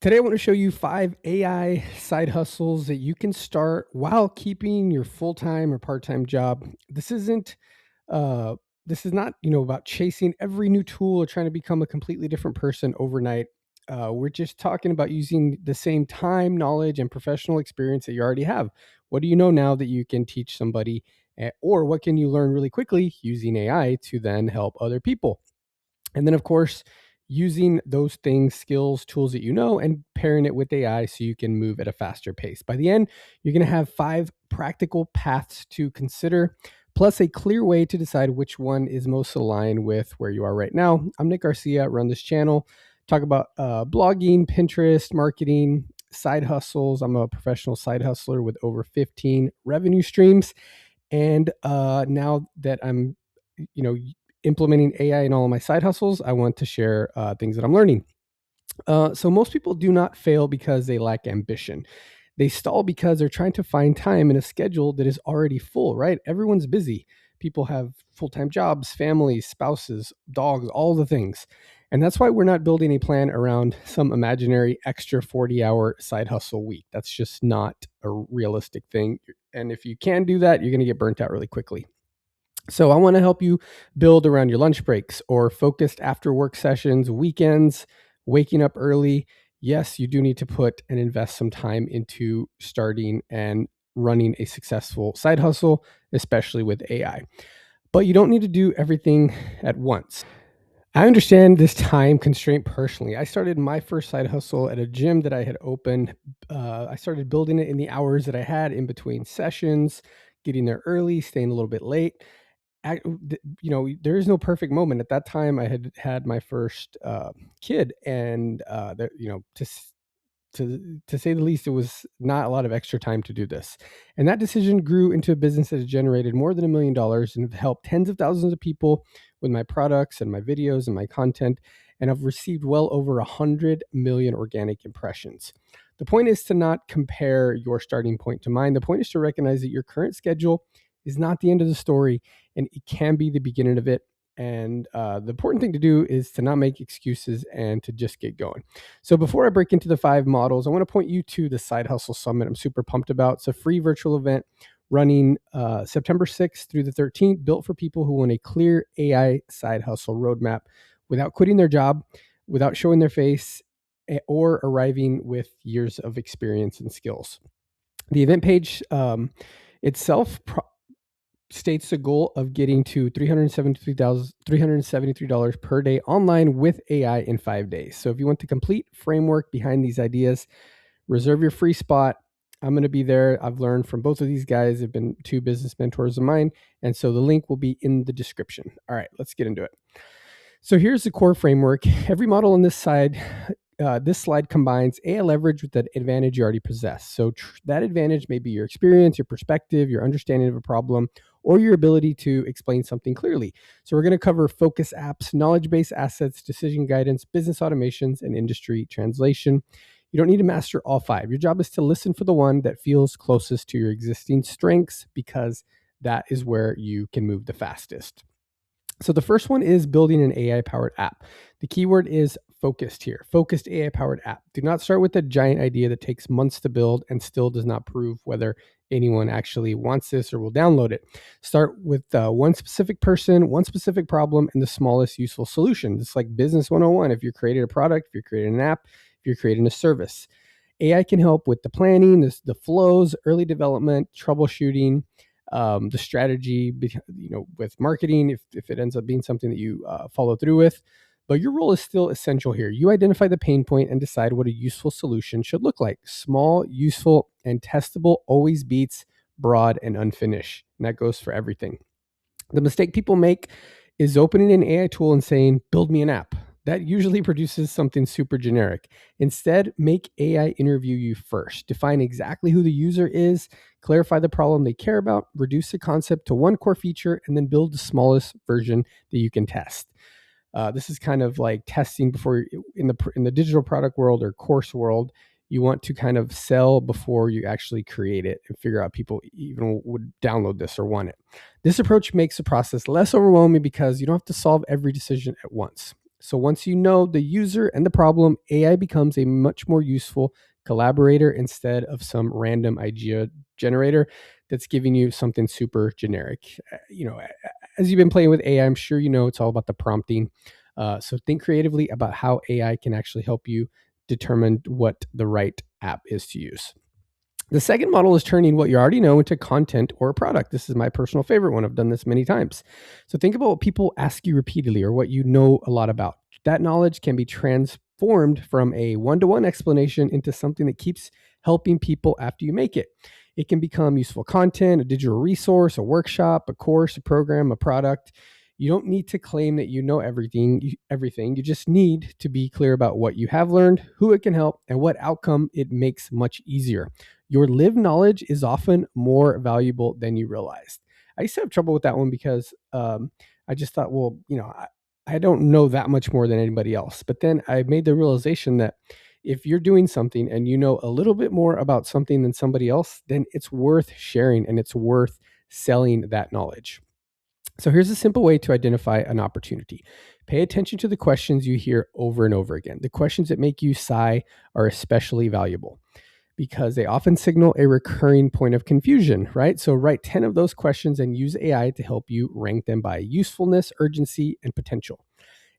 Today, I want to show you 5 AI side hustles that you can start while keeping your full-time or part-time job. Uh, this is not, about chasing every new tool or trying to become a completely different person overnight. We're just talking about using the same time, knowledge, and professional experience that you already have. What do you know now that you can teach somebody, or what can you learn really quickly using AI to then help other people? And then, of course, using those things, skills, tools that you know, and pairing it with AI so you can move at a faster pace. By the end, you're going to have 5 practical paths to consider, plus a clear way to decide which one is most aligned with where you are right now. I'm Nick Garcia, run this channel, talk about blogging, Pinterest, marketing, side hustles. I'm a professional side hustler with over 15 revenue streams. And now that I'm, you know, implementing AI in all of my side hustles, I want to share things that I'm learning. So most people do not fail because they lack ambition. They stall because they're trying to find time in a schedule that is already full, right? Everyone's busy. People have full time jobs, families, spouses, dogs, all the things. And that's why we're not building a plan around some imaginary extra 40-hour side hustle week. That's just not a realistic thing. And if you can do that, you're going to get burnt out really quickly. So I want to help you build around your lunch breaks or focused after work sessions, weekends, waking up early. Yes, you do need to put and invest some time into starting and running a successful side hustle, especially with AI. But you don't need to do everything at once. I understand this time constraint personally. I started my first side hustle at a gym that I had opened. I started building it in the hours that I had in between sessions, getting there early, staying a little bit late. There is no perfect moment. At that time, I had had my first kid, and to say the least, it was not a lot of extra time to do this. And that decision grew into a business that has generated more than $1 million and have helped tens of thousands of people with my products and my videos and my content. And I've received well over 100 million organic impressions. The point is to not compare your starting point to mine. The point is to recognize that your current schedule is not the end of the story, and it can be the beginning of it. And the important thing to do is to not make excuses and to just get going. So before I break into the 5 models, I want to point you to the Side Hustle Summit I'm super pumped about. It's a free virtual event running September 6th through the 13th, built for people who want a clear AI side hustle roadmap without quitting their job, without showing their face, or arriving with years of experience and skills. The event page itself states the goal of getting to $373 per day online with AI in 5 days. So if you want the complete framework behind these ideas, reserve your free spot. I'm going to be there. I've learned from both of these guys. They've been 2 business mentors of mine. And so the link will be in the description. All right, let's get into it. So here's the core framework. Every model on this slide combines AI leverage with that advantage you already possess. So that advantage may be your experience, your perspective, your understanding of a problem, or your ability to explain something clearly. So we're going to cover focus apps, knowledge-based assets, decision guidance, business automations, and industry translation. You don't need to master all 5. Your job is to listen for the one that feels closest to your existing strengths, because that is where you can move the fastest. So the first one is building an AI-powered app. The keyword is focused here. Focused AI-powered app. Do not start with a giant idea that takes months to build and still does not prove whether anyone actually wants this or will download it. Start with one specific person, one specific problem, and the smallest useful solution. It's like Business 101. If you're creating a product, if you're creating an app, if you're creating a service. AI can help with the planning, the flows, early development, troubleshooting, the strategy, with marketing, if it ends up being something that you follow through with. But your role is still essential here. You identify the pain point and decide what a useful solution should look like. Small, useful, and testable always beats broad and unfinished. And that goes for everything. The mistake people make is opening an AI tool and saying, build me an app. That usually produces something super generic. Instead, make AI interview you first. Define exactly who the user is, clarify the problem they care about, reduce the concept to one core feature, and then build the smallest version that you can test. This is kind of like testing before in the digital product world or course world. You want to kind of sell before you actually create it and figure out people even would download this or want it. This approach makes the process less overwhelming because you don't have to solve every decision at once. So once you know the user and the problem, AI becomes a much more useful collaborator instead of some random idea generator that's giving you something super generic. As you've been playing with AI, I'm sure you know it's all about the prompting. So think creatively about how AI can actually help you determine what the right app is to use. The second model is turning what you already know into content or a product. This is my personal favorite one. I've done this many times. So think about what people ask you repeatedly or what you know a lot about. That knowledge can be transformed from a one to one explanation into something that keeps helping people after you make it. It can become useful content, a digital resource, a workshop, a course, a program, a product. You don't need to claim that you know everything. You just need to be clear about what you have learned, who it can help, and what outcome it makes much easier. Your lived knowledge is often more valuable than you realized. I used to have trouble with that one because I just thought, well, I don't know that much more than anybody else. But then I made the realization that if you're doing something and you know a little bit more about something than somebody else, then it's worth sharing and it's worth selling that knowledge. So here's a simple way to identify an opportunity. Pay attention to the questions you hear over and over again. The questions that make you sigh are especially valuable because they often signal a recurring point of confusion, right? So write 10 of those questions and use AI to help you rank them by usefulness, urgency, and potential.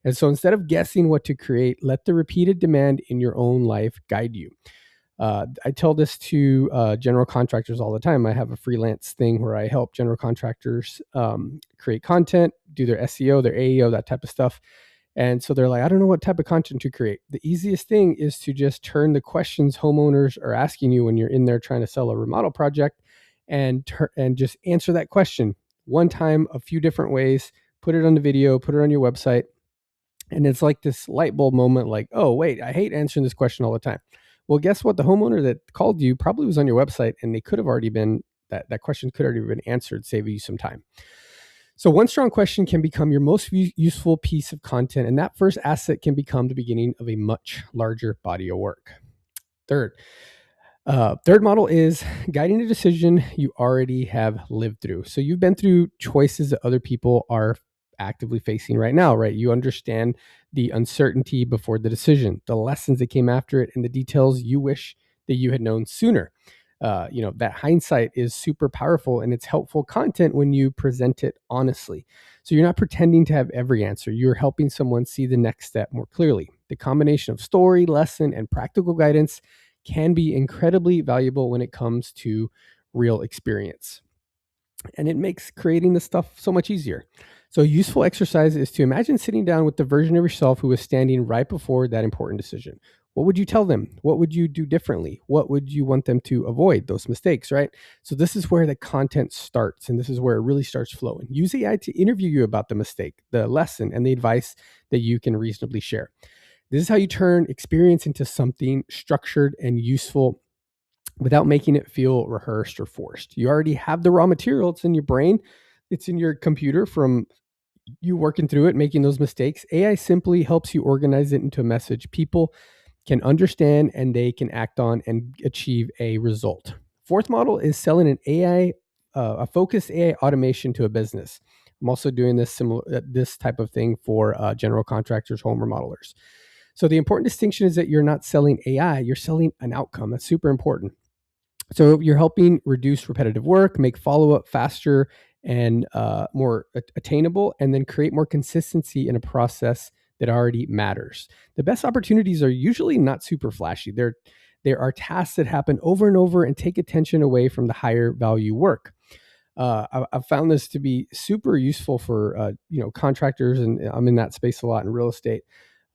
And so instead of guessing what to create, let the repeated demand in your own life guide you. I tell this to general contractors all the time. I have a freelance thing where I help general contractors create content, do their SEO, their AEO, that type of stuff. And so they're like, I don't know what type of content to create. The easiest thing is to just turn the questions homeowners are asking you when you're in there trying to sell a remodel project and just answer that question one time, a few different ways, put it on the video, put it on your website. And it's like this light bulb moment like, oh, wait, I hate answering this question all the time. Well, guess what? The homeowner that called you probably was on your website and they could have already been, that question could have already been answered, saving you some time. So one strong question can become your most useful piece of content, and that first asset can become the beginning of a much larger body of work. Third model is guiding a decision you already have lived through. So you've been through choices that other people are actively facing right now, right? You understand the uncertainty before the decision, the lessons that came after it, and the details you wish that you had known sooner. That hindsight is super powerful and it's helpful content when you present it honestly. So you're not pretending to have every answer. You're helping someone see the next step more clearly. The combination of story, lesson, and practical guidance can be incredibly valuable when it comes to real experience. And it makes creating the stuff so much easier. So, a useful exercise is to imagine sitting down with the version of yourself who was standing right before that important decision. What would you tell them? What would you do differently? What would you want them to avoid? Those mistakes, right? So, this is where the content starts, and this is where it really starts flowing. Use AI to interview you about the mistake, the lesson, and the advice that you can reasonably share. This is how you turn experience into something structured and useful without making it feel rehearsed or forced. You already have the raw material, it's in your brain, it's in your computer from you working through it, making those mistakes. AI simply helps you organize it into a message people can understand and they can act on and achieve a result. Fourth model is selling a focused AI automation to a business. I'm also doing this type of thing for general contractors, home remodelers. So the important distinction is that you're not selling AI, you're selling an outcome. That's super important. So you're helping reduce repetitive work, make follow up faster and more attainable, and then create more consistency in a process that already matters. The best opportunities are usually not super flashy. There are tasks that happen over and over and take attention away from the higher value work. I've found this to be super useful for contractors, and I'm in that space a lot in real estate.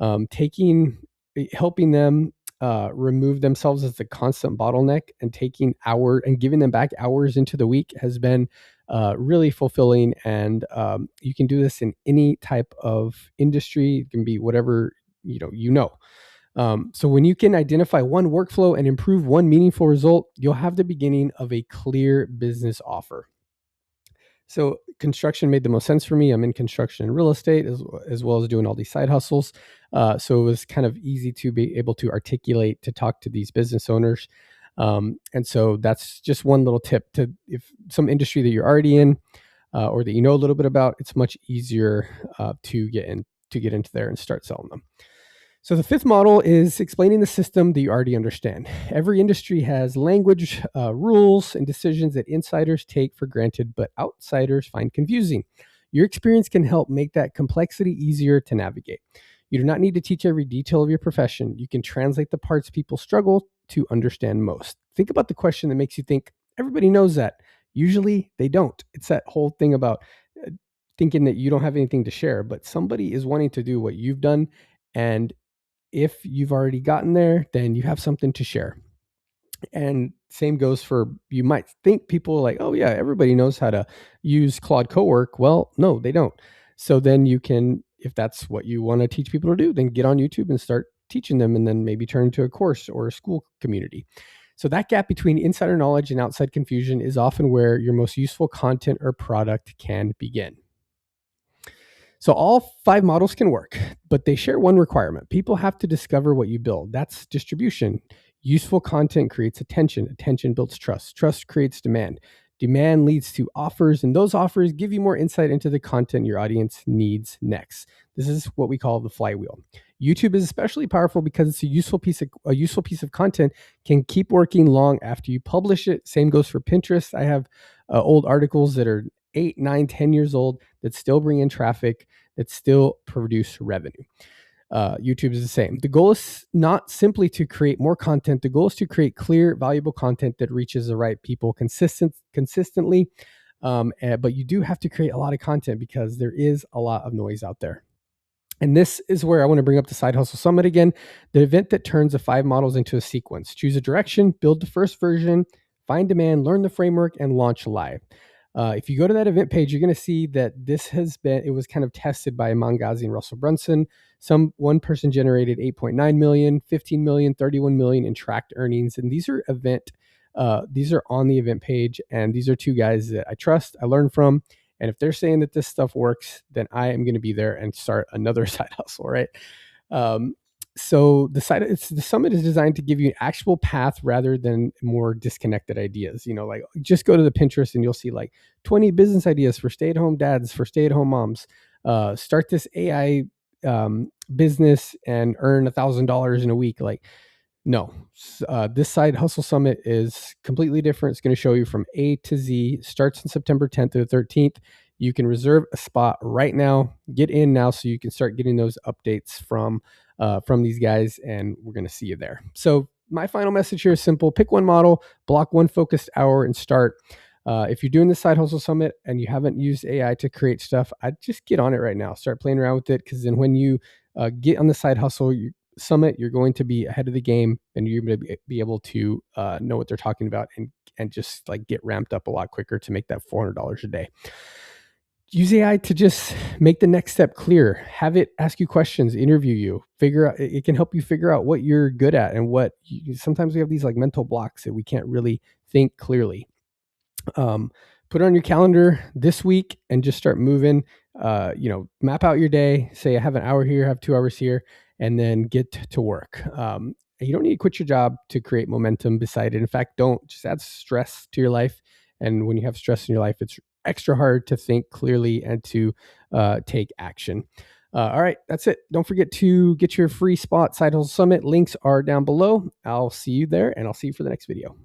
Helping them remove themselves as the constant bottleneck and giving them back hours into the week has been really fulfilling. And you can do this in any type of industry. It can be whatever so when you can identify one workflow and improve one meaningful result, you'll have the beginning of a clear business offer. So construction made the most sense for me. I'm in construction and real estate as well as doing all these side hustles. So it was kind of easy to be able to articulate to talk to these business owners. And so that's just one little tip to if some industry that you're already in or that you know a little bit about, it's much easier to get in. to get into there and start selling them. So the fifth model is explaining the system that you already understand. Every industry has language, rules, and decisions that insiders take for granted, but outsiders find confusing. Your experience can help make that complexity easier to navigate. You do not need to teach every detail of your profession. You can translate the parts people struggle to understand most. Think about the question that makes you think everybody knows that. Usually they don't. It's that whole thing about thinking that you don't have anything to share, but somebody is wanting to do what you've done. And if you've already gotten there, then you have something to share. And same goes for, you might think people are like, oh yeah, everybody knows how to use Claude Cowork. Well, no, they don't. So then you can, if that's what you want to teach people to do, then get on YouTube and start teaching them, and then maybe turn into a course or a school community. So that gap between insider knowledge and outside confusion is often where your most useful content or product can begin. So all 5 models can work, but they share one requirement. People have to discover what you build. That's distribution. Useful content creates attention. Attention builds trust. Trust creates demand. Demand leads to offers, and those offers give you more insight into the content your audience needs next. This is what we call the flywheel. YouTube is especially powerful because it's a useful piece of content can keep working long after you publish it. Same goes for Pinterest. I have old articles that are 8, 9, 10 years old that still bring in traffic, that still produce revenue. YouTube is the same. The goal is not simply to create more content. The goal is to create clear, valuable content that reaches the right people consistently. But you do have to create a lot of content because there is a lot of noise out there. And this is where I want to bring up the Side Hustle Summit again, the event that turns the 5 models into a sequence. Choose a direction, build the first version, find demand, learn the framework, and launch live. If you go to that event page, you're going to see that it was kind of tested by Aman Ghazi and Russell Brunson. One person generated 8.9 million, 15 million, 31 million in tracked earnings. And these are on the event page. And these are 2 guys that I trust, I learn from. And if they're saying that this stuff works, then I am going to be there and start another side hustle, right? So the summit is designed to give you an actual path rather than more disconnected ideas. Like just go to the Pinterest and you'll see like 20 business ideas for stay-at-home dads, for stay-at-home moms. Start this AI business and earn $1,000 in a week. Like, no, this Side Hustle Summit is completely different. It's going to show you from A to Z. Starts on September 10th to the 13th. You can reserve a spot right now. Get in now so you can start getting those updates from these guys, and we're going to see you there. So my final message here is simple. Pick one model, block one focused hour, and start. If you're doing the Side Hustle Summit and you haven't used AI to create stuff, I'd just get on it right now. Start playing around with it, because then when you get on the Side Hustle Summit, you're going to be ahead of the game, and you're going to be able to know what they're talking about and just like get ramped up a lot quicker to make that $400 a day. Use AI to just make the next step clear. Have it ask you questions, interview you, figure out. It can help you figure out what you're good at and sometimes we have these like mental blocks that we can't really think clearly. Put it on your calendar this week and just start moving. Map out your day. Say I have an hour here, I have 2 hours here, and then get to work. You don't need to quit your job to create momentum beside it. In fact, don't. Just add stress to your life. And when you have stress in your life, it's extra hard to think clearly and to take action. All right, that's it. Don't forget to get your free spot, Side Hustle Summit. Links are down below. I'll see you there, and I'll see you for the next video.